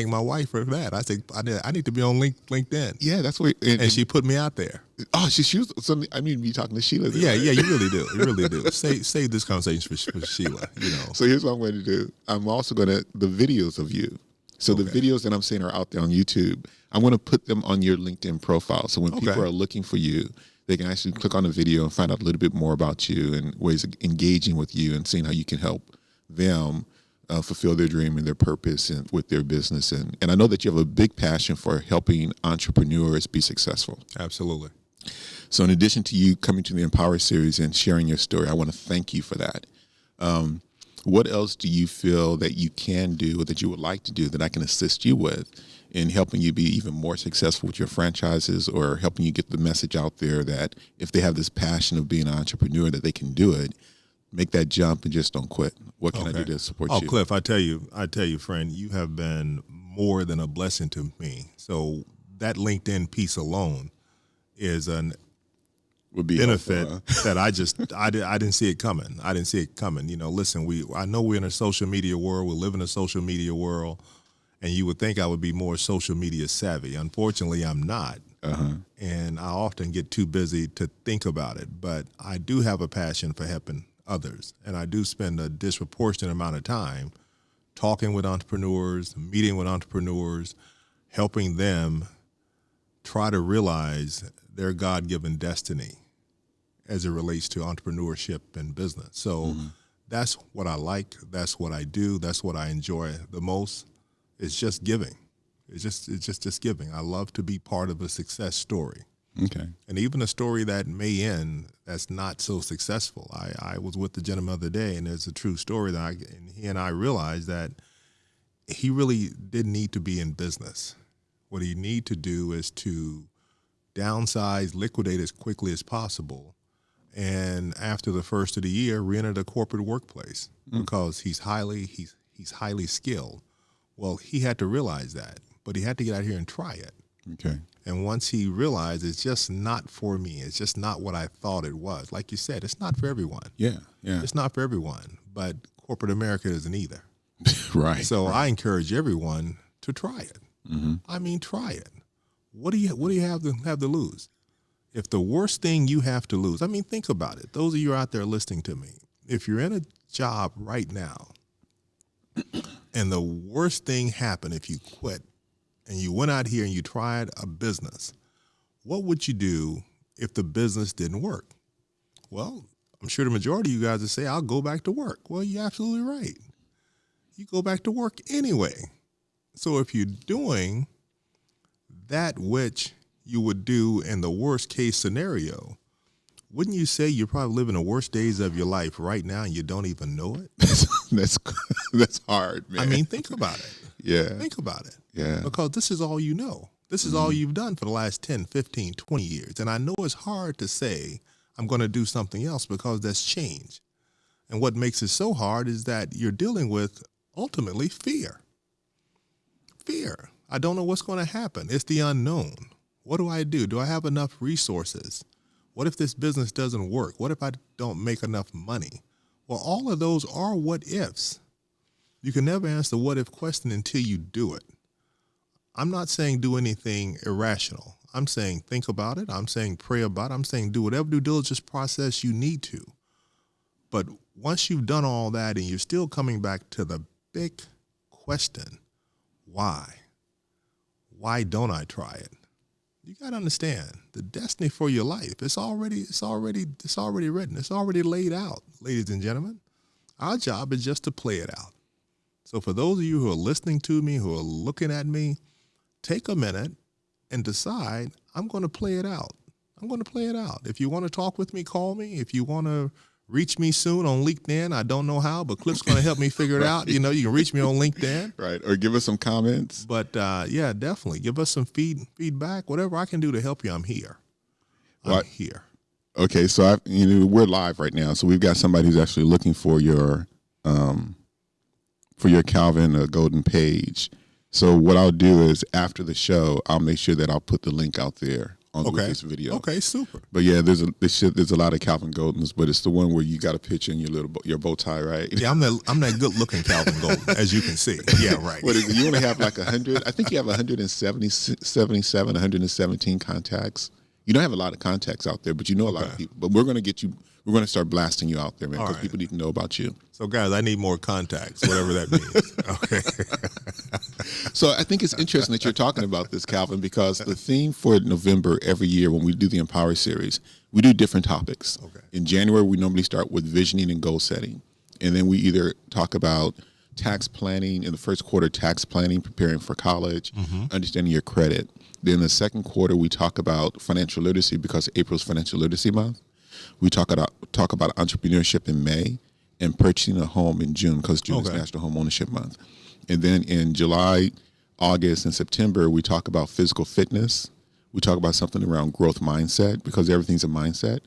my wife for that. I think I need to be on LinkedIn. Yeah, that's what. And she put me out there. Oh, she was. So I need to be talking to Sheila. There, yeah, right? yeah, you really do. You really do. Save this conversation for Sheila. You know. So here's what I'm going to do. I'm also going to the videos of you. So the videos that I'm saying are out there on YouTube. I'm going to put them on your LinkedIn profile. So when people are looking for you, they can actually click on the video and find out a little bit more about you and ways of engaging with you and seeing how you can help them fulfill their dream and their purpose and with their business. And I know that you have a big passion for helping entrepreneurs be successful. Absolutely. So in addition to you coming to the Empower series and sharing your story, I want to thank you for that. What else do you feel that you can do or that you would like to do that I can assist you with in helping you be even more successful with your franchises or helping you get the message out there that if they have this passion of being an entrepreneur, that they can do it, make that jump and just don't quit? What can I do to support you? Oh, Cliff, I tell you, friend, you have been more than a blessing to me. So that LinkedIn piece alone is an would be benefit helpful, that I didn't see it coming. I didn't see it coming. You know, listen, I know we're in a social media world. We live in a social media world, and you would think I would be more social media savvy. Unfortunately, I'm not. And I often get too busy to think about it. But I do have a passion for helping others, and I do spend a disproportionate amount of time talking with entrepreneurs, meeting with entrepreneurs, helping them try to realize their God-given destiny as it relates to entrepreneurship and business. So that's what I like. That's what I do. That's what I enjoy the most. It's just giving. It's just giving. I love to be part of a success story. Okay. And even a story that may end that's not so successful. I was with the gentleman the other day, and there's a true story that he and I realized that he really didn't need to be in business. What he need to do is to downsize, liquidate as quickly as possible, and after the first of the year, re-enter the corporate workplace because he's highly skilled. Well, he had to realize that, but he had to get out here and try it. Okay. And once he realized it's just not for me, it's just not what I thought it was. Like you said, it's not for everyone. Yeah. Yeah. It's not for everyone, but corporate America isn't either. Right. So I encourage everyone to try it. I mean, try it. What do you have to lose? If the worst thing you have to lose, I mean, think about it. Those of you out there listening to me, if you're in a job right now and the worst thing happened if you quit and you went out here and you tried a business, what would you do if the business didn't work? Well, I'm sure the majority of you guys would say, I'll go back to work. Well, you're absolutely right. You go back to work anyway. So if you're doing that which you would do in the worst case scenario, wouldn't you say you're probably living the worst days of your life right now and you don't even know it? That's hard, man. I mean, think about it. Yeah. Think about it. Yeah. Because this is all you know. This is all you've done for the last 10, 15, 20 years. And I know it's hard to say I'm going to do something else because that's change. And what makes it so hard is that you're dealing with ultimately fear. Fear. I don't know what's going to happen. It's the unknown. What do I do? Do I have enough resources? What if this business doesn't work? What if I don't make enough money? Well, all of those are what ifs. You can never answer the what if question until you do it. I'm not saying do anything irrational. I'm saying think about it. I'm saying pray about it. I'm saying do whatever due diligence process you need to. But once you've done all that and you're still coming back to the big question, why? Why don't I try it? You got to understand the destiny for your life. It's already written. It's already laid out, ladies and gentlemen. Our job is just to play it out. So for those of you who are listening to me, who are looking at me, take a minute and decide, I'm going to play it out. I'm going to play it out. If you want to talk with me, call me. If you want to reach me soon on LinkedIn. I don't know how, but Cliff's going to help me figure it out. You know, you can reach me on LinkedIn. Right. Or give us some comments. But, yeah, definitely. Give us some feedback. Whatever I can do to help you, I'm here. I'm here. Okay, so we're live right now. So we've got somebody who's actually looking for your Calvin Golden page. So what I'll do is after the show, I'll make sure that I'll put the link out there with this video. Okay, super. But yeah, there's a lot of Calvin Goldens, but it's the one where you got a picture in your bow tie, right? Yeah, I'm that good looking Calvin Golden, as you can see. Yeah, right. What is it? You only have like 100. I think you have 177, 117 contacts. You don't have a lot of contacts out there, but you know a lot of people. But we're going to get you. We're going to start blasting you out there, man, because people need to know about you. So, guys, I need more contacts, whatever that means. Okay. So I think it's interesting that you're talking about this, Calvin, because the theme for November every year when we do the Empower series, we do different topics. Okay. In January, we normally start with visioning and goal setting. And then we either talk about tax planning in the first quarter, tax planning, preparing for college, understanding your credit. Then the second quarter, we talk about financial literacy because April's Financial Literacy Month. We talk about entrepreneurship in May and purchasing a home in June because June is National Home Ownership Month. And then in July, August, and September, we talk about physical fitness. We talk about something around growth mindset because everything's a mindset.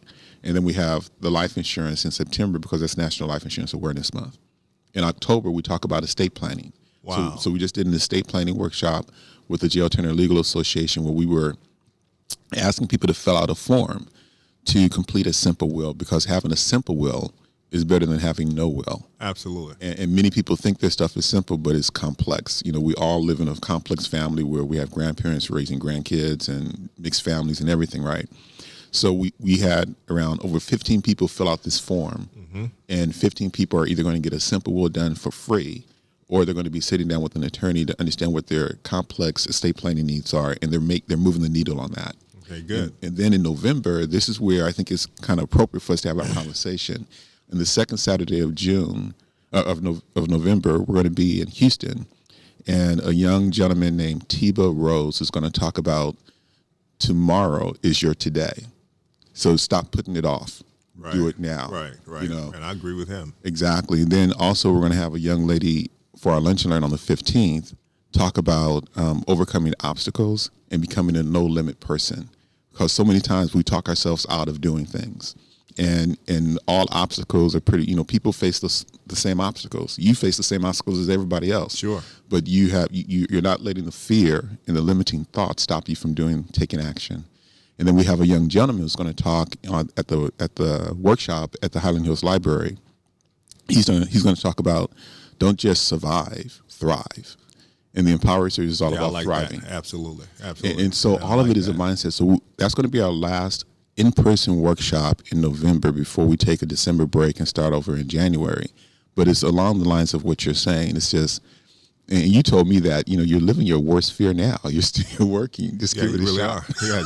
And then we have the life insurance in September because that's National Life Insurance Awareness Month. In October, we talk about estate planning. Wow. So we just did an estate planning workshop with the Jail Turner Legal Association where we were asking people to fill out a form to complete a simple will because having a simple will is better than having no will. Absolutely. And many people think their stuff is simple, but it's complex. You know, we all live in a complex family where we have grandparents raising grandkids and mixed families and everything, right? So we had around over 15 people fill out this form, and 15 people are either going to get a simple will done for free, or they're going to be sitting down with an attorney to understand what their complex estate planning needs are, and they're moving the needle on that. Okay, good. And then in November, this is where I think it's kind of appropriate for us to have our conversation. And the second Saturday of November, we're going to be in Houston, and a young gentleman named Tiba Rose is going to talk about tomorrow is your today. So stop putting it off. Right. Do it now. Right. You know, and I agree with him. Exactly. And then also we're going to have a young lady for our Lunch and Learn on the 15th talk about overcoming obstacles and becoming a no-limit person. Because so many times we talk ourselves out of doing things. And all obstacles are pretty, people face the same obstacles. You face the same obstacles as everybody else. Sure. But you're not letting the fear and the limiting thoughts stop you from taking action. And then we have a young gentleman who's going to talk at the workshop at the Highland Hills Library. He's going to talk about don't just survive, thrive. And the Empower series is all about thriving. That. Absolutely. And so all of it is a mindset. So that's going to be our last in-person workshop in November before we take a December break and start over in January. But it's along the lines of what you're saying. It's just, and you told me that, you're living your worst fear now. You're still working. Just give it a shot. Yeah,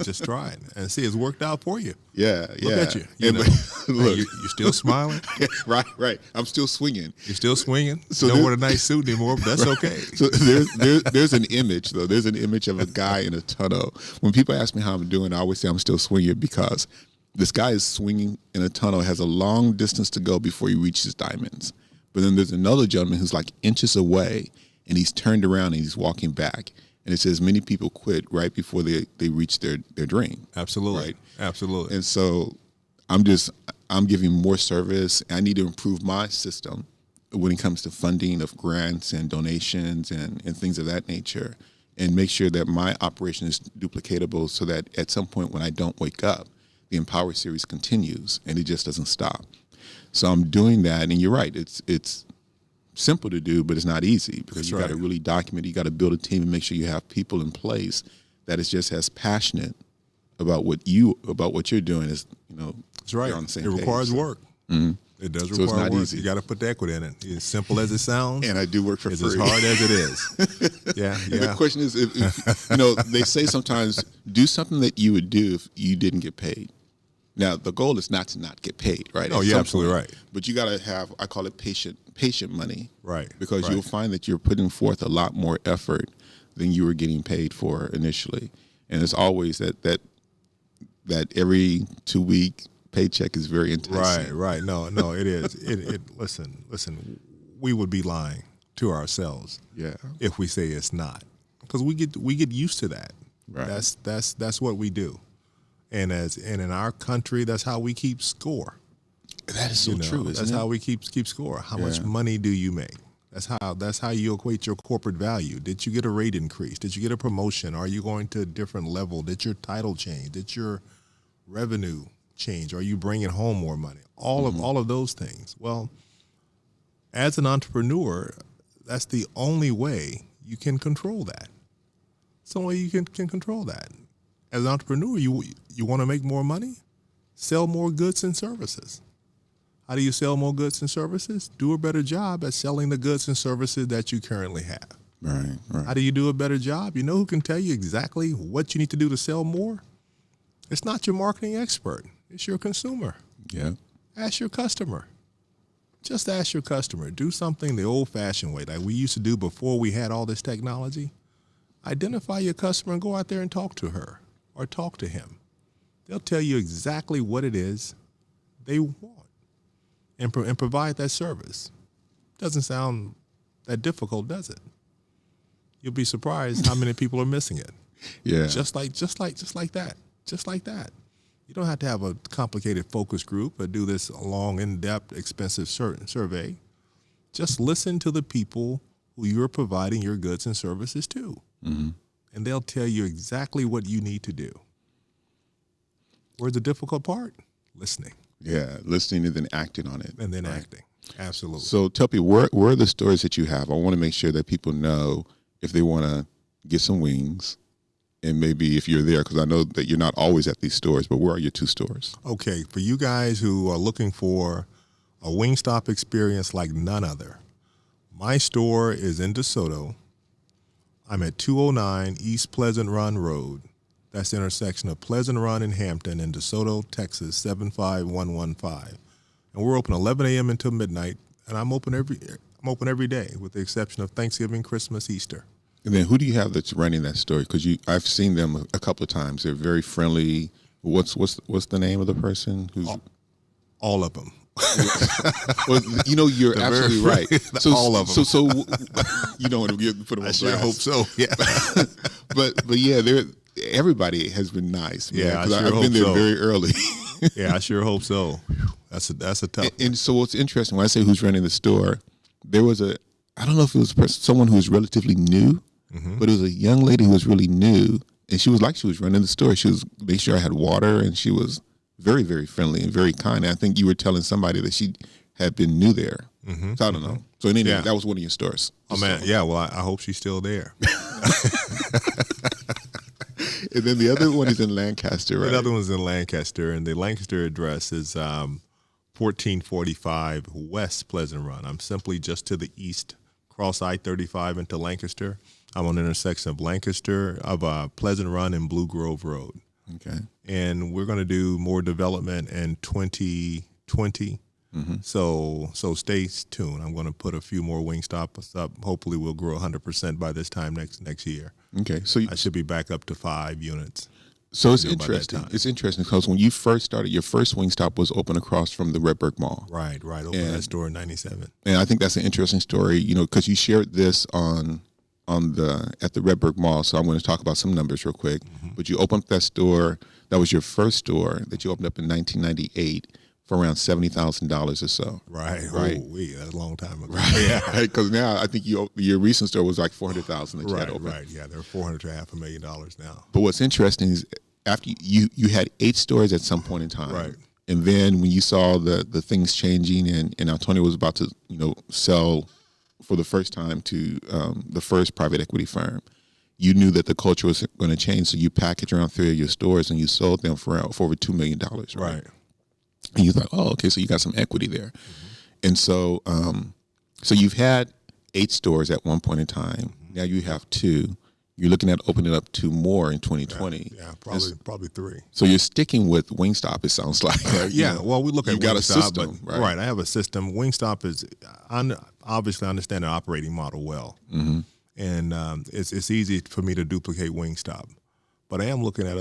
just try it and see it's worked out for you. Yeah. Look at you. Look, you're still smiling. Right. I'm still swinging. You're still swinging. So don't wear a nice suit anymore, but that's okay. So there's an image though. There's an image of a guy in a tunnel. When people ask me how I'm doing, I always say I'm still swinging because this guy is swinging in a tunnel, has a long distance to go before he reaches diamonds. But then there's another gentleman who's like inches away, and he's turned around and he's walking back. And it says many people quit right before they reach their dream. Absolutely. Right? Absolutely. And so I'm giving more service. I need to improve my system when it comes to funding of grants and donations and things of that nature, and make sure that my operation is duplicatable so that at some point when I don't wake up, the Empower series continues and it just doesn't stop. So I'm doing that, and you're right. It's simple to do, but it's not easy because you got to really document. You got to build a team and make sure you have people in place that is just as passionate about what you're doing as That's right. On the same it requires page. work. Mm-hmm. It does So it's require not work. easy. You got to put the equity in it. As simple as it sounds, and I do work for it's free. as hard as it is. Yeah. And the question is, if they say sometimes do something that you would do if you didn't get paid. Now, the goal is not to not get paid, right? Oh, you're absolutely right. But you got to have, I call it patient money. Right. Because you'll find that you're putting forth a lot more effort than you were getting paid for initially. And it's always that every 2-week paycheck is very enticing. Right. No, it is. Listen. We would be lying to ourselves, if we say it's not, because we get used to that. Right. That's what we do, and in our country, that's how we keep score. That is so true. That's how we keep score. How much money do you make? That's how you equate your corporate value. Did you get a rate increase? Did you get a promotion? Are you going to a different level? Did your title change? Did your revenue change? Are you bringing home more money? All of those things. Well, as an entrepreneur, that's the only way you can control that. It's the only way you can control that. As an entrepreneur, you want to make more money? Sell more goods and services. How do you sell more goods and services? Do a better job at selling the goods and services that you currently have. Right. How do you do a better job? You know who can tell you exactly what you need to do to sell more? It's not your marketing expert. It's your consumer. Yeah. Ask your customer. Just ask your customer. Do something the old-fashioned way, like we used to do before we had all this technology. Identify your customer and go out there and talk to her or talk to him. They'll tell you exactly what it is they want and provide that service. Doesn't sound that difficult, does it? You'll be surprised how many people are missing it. Yeah. Just like that. Just like that. You don't have to have a complicated focus group or do this long, in-depth, expensive survey. Just listen to the people who you're providing your goods and services to. Mm-hmm. And they'll tell you exactly what you need to do. Where's the difficult part? Listening. Yeah, listening and then acting on it. And then acting. Absolutely. So tell me, where are the stores that you have? I want to make sure that people know if they want to get some wings, and maybe if you're there, because I know that you're not always at these stores, but where are your 2 stores? Okay, for you guys who are looking for a Wingstop experience like none other, my store is in DeSoto. I'm at 209 East Pleasant Run Road. That's the intersection of Pleasant Run and Hampton in DeSoto, Texas, 75115. And we're open 11 a.m. until midnight, and I'm open every day with the exception of Thanksgiving, Christmas, Easter. And then who do you have that's running that store? Because I've seen them a couple of times. They're very friendly. What's the name of the person? All of them. Well, you're absolutely right. So all of them. So you don't want to put them on blast. I sure hope so. Yeah. but yeah, everybody has been nice. Man, yeah, I've been there very early. Yeah, I sure hope so. That's a tough. And so what's interesting when I say who's running the store, there was I don't know if it was someone who was relatively new. Mm-hmm. But it was a young lady who was really new, and she was running the store. She was making sure I had water, and she was very, very friendly and very kind. And I think you were telling somebody that she had been new there. Mm-hmm. So I don't know. So anyway, that was one of your stores. Oh, man. Yeah, well, I hope she's still there. And then the other one is in Lancaster, right? The other one's in Lancaster, and the Lancaster address is 1445 West Pleasant Run. I'm simply just to the east, cross I-35 into Lancaster. I'm on the intersection of Pleasant Run and Blue Grove Road. Okay. And we're going to do more development in 2020. Mm-hmm. So stay tuned. I'm going to put a few more Wingstops up. Hopefully we'll grow 100% by this time next year. Okay. So I should be back up to 5 units. So it's interesting. It's interesting because when you first started, your first Wingstop was open across from the Redbird Mall. Right. Opened that store in 97. And I think that's an interesting story, because you shared this at the Redbird Mall. So I'm going to talk about some numbers real quick. Mm-hmm. But you opened up that store. That was your first store that you opened up in 1998 for around $70,000 or so. Right. That's a long time ago. Right. Yeah. Because now I think your recent store was like $400,000 that you had open. Right. Yeah, they're $400,000 to $500,000 now. But what's interesting is after you had 8 stores at some point in time. Right. And then when you saw the things changing and Antonio was about to sell for the first time to the first private equity firm, you knew that the culture was going to change. So you packaged around 3 of your stores and you sold them for over $2 million. Right. And you thought, oh, okay, so you got some equity there. Mm-hmm. And so you've had 8 stores at one point in time. Mm-hmm. Now you have 2. You're looking at opening up 2 more in 2020. Yeah, probably 3. So you're sticking with Wingstop, it sounds like. Well, we look at Wingstop. You got a system, right? I have a system. Wingstop is, obviously I understand the operating model well. Mm-hmm. And it's easy for me to duplicate Wingstop. But I am looking at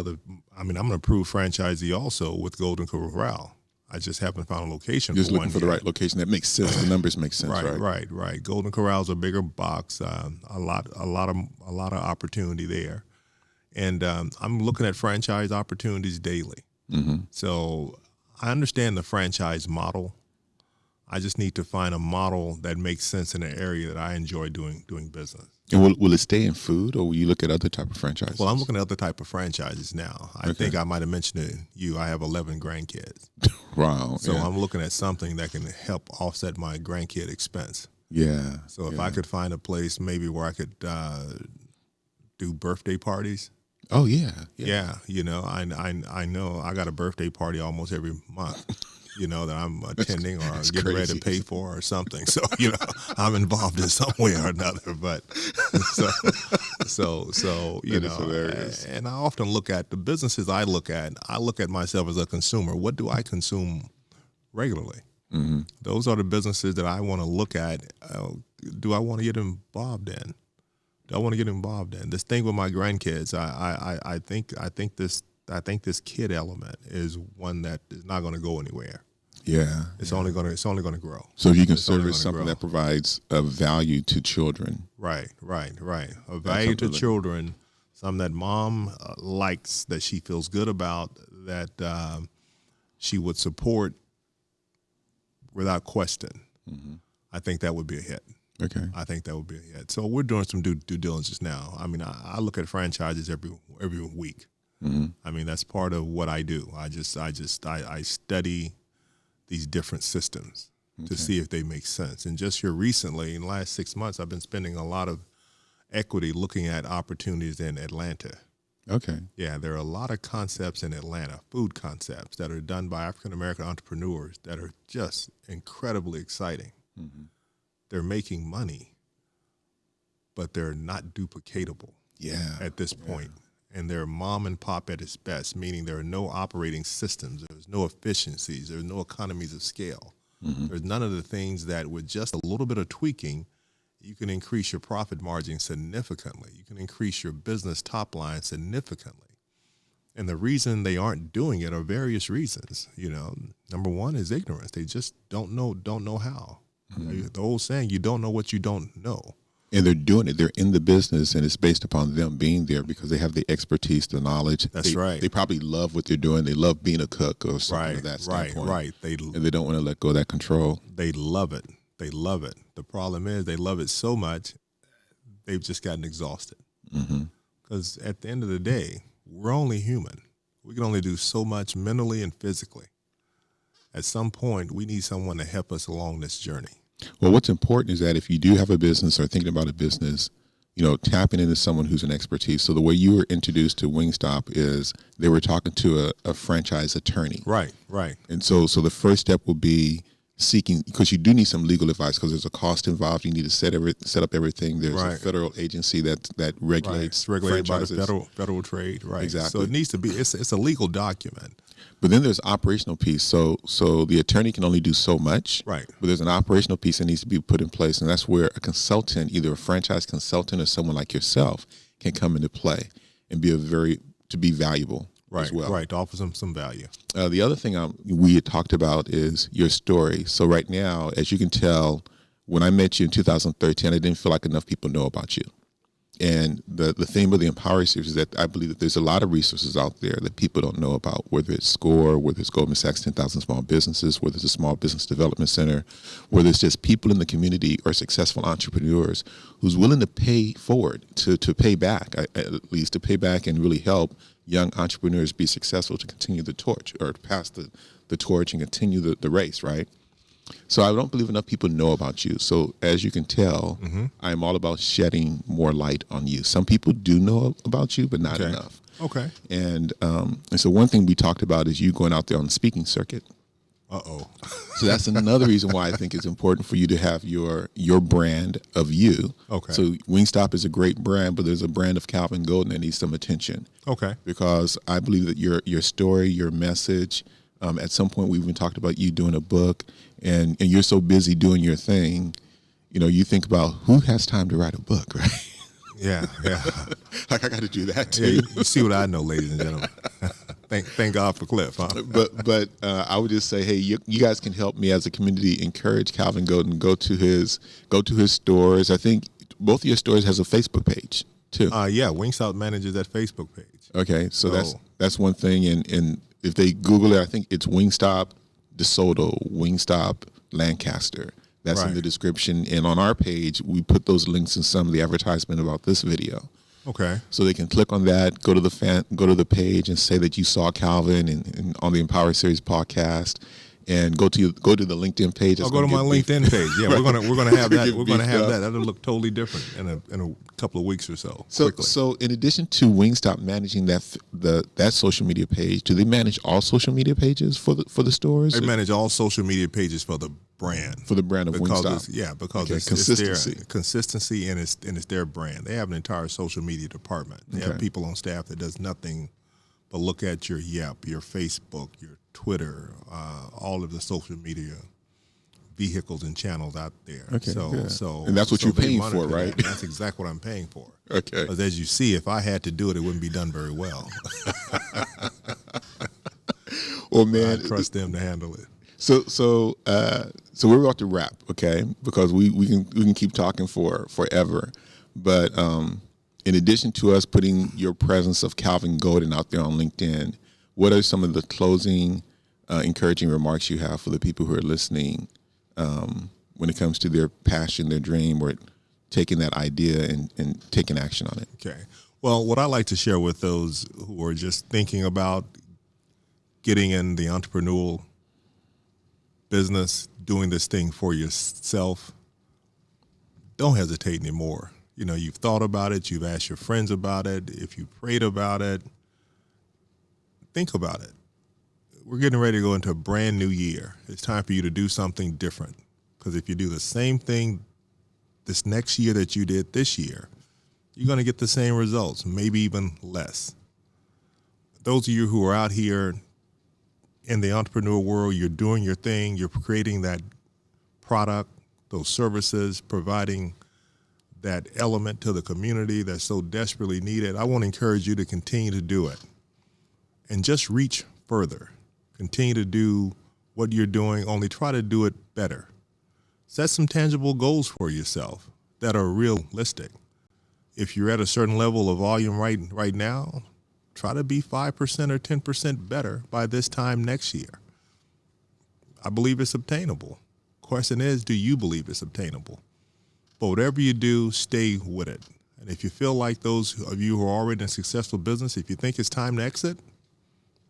I'm an approved franchisee also with Golden Corral. I just haven't found a location. Just for looking one for the yet. right location that makes sense. The numbers make sense, right? Right. Golden Corral's a bigger box, a lot of opportunity there, and I'm looking at franchise opportunities daily. So I understand the franchise model. I just need to find a model that makes sense in an area that I enjoy doing business. And will it stay in food, or will you look at other type of franchises? Well, I'm looking at other type of franchises now. I think I might have mentioned it to you. I have 11 grandkids. Wow. So I'm looking at something that can help offset my grandkid expense. Yeah. So if I could find a place maybe where I could do birthday parties. Oh, yeah. Yeah. I know I got a birthday party almost every month. That I'm attending or getting ready to pay for or something. So, I'm involved in some way or another. But so hilarious. and I often look at the businesses I look at myself as a consumer. What do I consume regularly? Mm-hmm. Those are the businesses that I want to look at. Do I want to get involved in? Do I want to get involved in this thing with my grandkids? I think this kid element is one that is not going to go anywhere. Yeah, it's only going to grow. So if you can service something that provides a value to children, right, a value to children, something that mom likes, that she feels good about, that she would support without question. Mm-hmm. I think that would be a hit. Okay, I think that would be a hit. So we're doing some due diligence now. I mean, I look at franchises every week. Mm-hmm. I mean, that's part of what I do. I study these different systems to see if they make sense. And just here recently, in the last 6 months, I've been spending a lot of equity looking at opportunities in Atlanta. Okay. Yeah, there are a lot of concepts in Atlanta, food concepts that are done by African-American entrepreneurs that are just incredibly exciting. Mm-hmm. They're making money, but they're not duplicatable at this point. And they're mom and pop at its best, meaning there are no operating systems, there's no efficiencies, there's no economies of scale. Mm-hmm. There's none of the things that with just a little bit of tweaking, you can increase your profit margin significantly. You can increase your business top line significantly. And the reason they aren't doing it are various reasons. Number one is ignorance. They just don't know how. Mm-hmm. The old saying, you don't know what you don't know. And they're doing it. They're in the business, and it's based upon them being there because they have the expertise, the knowledge. That's right. They probably love what they're doing. They love being a cook or something of that standpoint. Right. And they don't want to let go of that control. They love it. The problem is they love it so much, they've just gotten exhausted. Because at the end of the day, we're only human. We can only do so much mentally and physically. At some point, we need someone to help us along this journey. Well, what's important is that if you do have a business or thinking about a business, tapping into someone who's an expertise. So the way you were introduced to Wingstop is they were talking to a franchise attorney. Right. And so the first step will be seeking, because you do need some legal advice because there's a cost involved. You need to set up everything. There's a federal agency that regulates It's regulated franchises. by the federal trade. Right. Exactly. So it needs to be, it's a legal document. But then there's operational piece. So the attorney can only do so much. Right. But there's an operational piece that needs to be put in place. And that's where a consultant, either a franchise consultant or someone like yourself, can come into play and be valuable as well. Right. To offer some value. The other thing we had talked about is your story. So right now, as you can tell, when I met you in 2013, I didn't feel like enough people know about you. And the theme of the Empower series is that I believe that there's a lot of resources out there that people don't know about, whether it's SCORE, whether it's Goldman Sachs 10,000 Small Businesses, whether it's a Small Business Development Center, whether it's just people in the community or successful entrepreneurs who's willing to pay forward, to pay back, at least to pay back and really help young entrepreneurs be successful, to continue the torch or to pass the torch and continue the race, right? So I don't believe enough people know about you. So as you can tell, I'm all about shedding more light on you. Some people do know about you, but not enough. Okay. And so one thing we talked about is you going out there on the speaking circuit. Uh-oh. So that's another reason why I think it's important for you to have your brand of you. Okay. So Wingstop is a great brand, but there's a brand of Calvin Golden that needs some attention. Okay. Because I believe that your story, your message, at some point we even talked about you doing a book, and you're so busy doing your thing, you think about who has time to write a book, right? Yeah. Like I got to do that too. Yeah, you see what I know, ladies and gentlemen. Thank God for Cliff, huh? But I would just say, hey, you guys can help me as a community encourage Calvin Golden. Go to his stores. I think both of your stores has a Facebook page too. Yeah, Wingstop manages that Facebook page. Okay, so that's one thing. And if they Google it, I think it's Wingstop DeSoto, Wingstop Lancaster. That's in the description. And on our page, we put those links in some of the advertisement about this video. Okay. So they can click on that, go to the page, and say that you saw Calvin and on the Empower Series podcast, and go to the LinkedIn page. I'll go to my LinkedIn page. Yeah, we're gonna have that. We're gonna have that. That'll look totally different in a couple of weeks or so. So in addition to Wingstop managing that social media page, do they manage all social media pages for the stores? They manage all social media pages for the brand. For the brand of Wingstop. Because it's consistency and it's their brand. They have an entire social media department. They have people on staff that does nothing but look at your Yelp, your Facebook, your Twitter, all of the social media vehicles and channels out there. Okay, so and that's what you're paying for, right? That's exactly what I'm paying for. Okay. Because as you see, if I had to do it, it wouldn't be done very well. Well, man, I trust them to handle it. So we're about to wrap, okay? Because we can keep talking forever, but in addition to us putting your presence of Calvin Golden out there on LinkedIn, what are some of the closing, encouraging remarks you have for the people who are listening when it comes to their passion, their dream, or taking that idea and taking action on it? Okay. Well, what I like to share with those who are just thinking about getting in the entrepreneurial business, doing this thing for yourself, don't hesitate anymore. You know, you've thought about it, you've asked your friends about it, if you prayed about it, think about it. We're getting ready to go into a brand new year. It's time for you to do something different. Because if you do the same thing this next year that you did this year, you're going to get the same results, maybe even less. Those of you who are out here in the entrepreneur world, you're doing your thing, you're creating that product, those services, providing that element to the community that's so desperately needed. I want to encourage you to continue to do it and just reach further. Continue to do what you're doing, only try to do it better. Set some tangible goals for yourself that are realistic. If you're at a certain level of volume right now, try to be 5% or 10% better by this time next year. I believe it's obtainable. Question is, do you believe it's obtainable? But whatever you do, stay with it. And if you feel like those of you who are already in a successful business, if you think it's time to exit,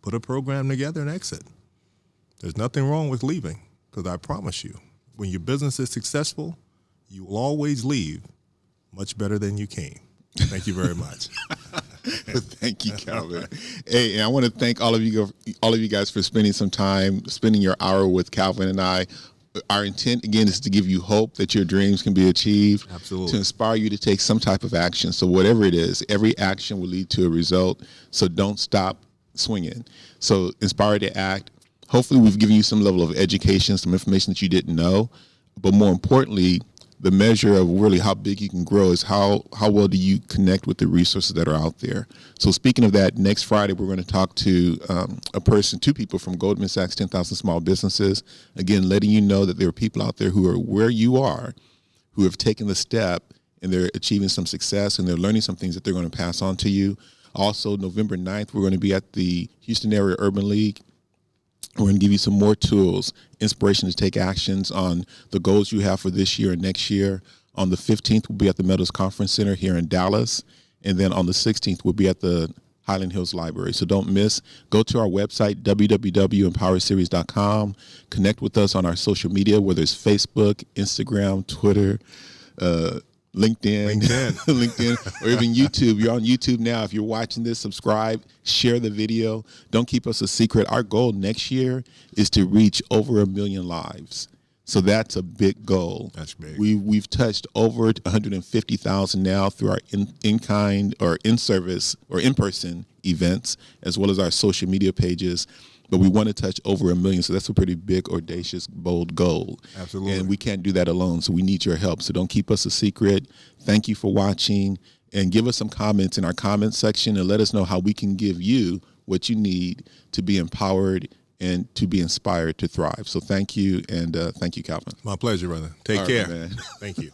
put a program together and exit. There's nothing wrong with leaving, because I promise you, when your business is successful, you will always leave much better than you came. Thank you very much. Thank you, Calvin. Hey, and I want to thank all of you guys for spending your hour with Calvin and I. Our intent, again, is to give you hope that your dreams can be achieved. Absolutely. To inspire you to take some type of action. So whatever it is, every action will lead to a result. So don't stop swinging. So inspire to act. Hopefully we've given you some level of education, some information that you didn't know. But more importantly, the measure of really how big you can grow is how well do you connect with the resources that are out there. So speaking of that, next Friday, we're going to talk to two people from Goldman Sachs 10,000 Small Businesses. Again, letting you know that there are people out there who are where you are, who have taken the step and they're achieving some success and they're learning some things that they're going to pass on to you. Also, November 9th, we're going to be at the Houston Area Urban League. We're going to give you some more tools, inspiration to take actions on the goals you have for this year and next year. On the 15th, we'll be at the Meadows Conference Center here in Dallas. And then on the 16th, we'll be at the Highland Hills Library. So don't miss. Go to our website, www.empowerseries.com. Connect with us on our social media, whether it's Facebook, Instagram, Twitter, LinkedIn, LinkedIn, or even YouTube. You're on YouTube now. If you're watching this, subscribe, share the video. Don't keep us a secret. Our goal next year is to reach over 1 million lives. So that's a big goal. That's big. We've touched over 150,000 now through our in-kind or in-service or in-person events, as well as our social media pages. But we want to touch over 1 million. So that's a pretty big, audacious, bold goal. Absolutely. And we can't do that alone. So we need your help. So don't keep us a secret. Thank you for watching. and give us some comments in our comment section and let us know how we can give you what you need to be empowered and to be inspired to thrive. So thank you, and thank you, Calvin. My pleasure, brother. Take All care. right, man. Thank you.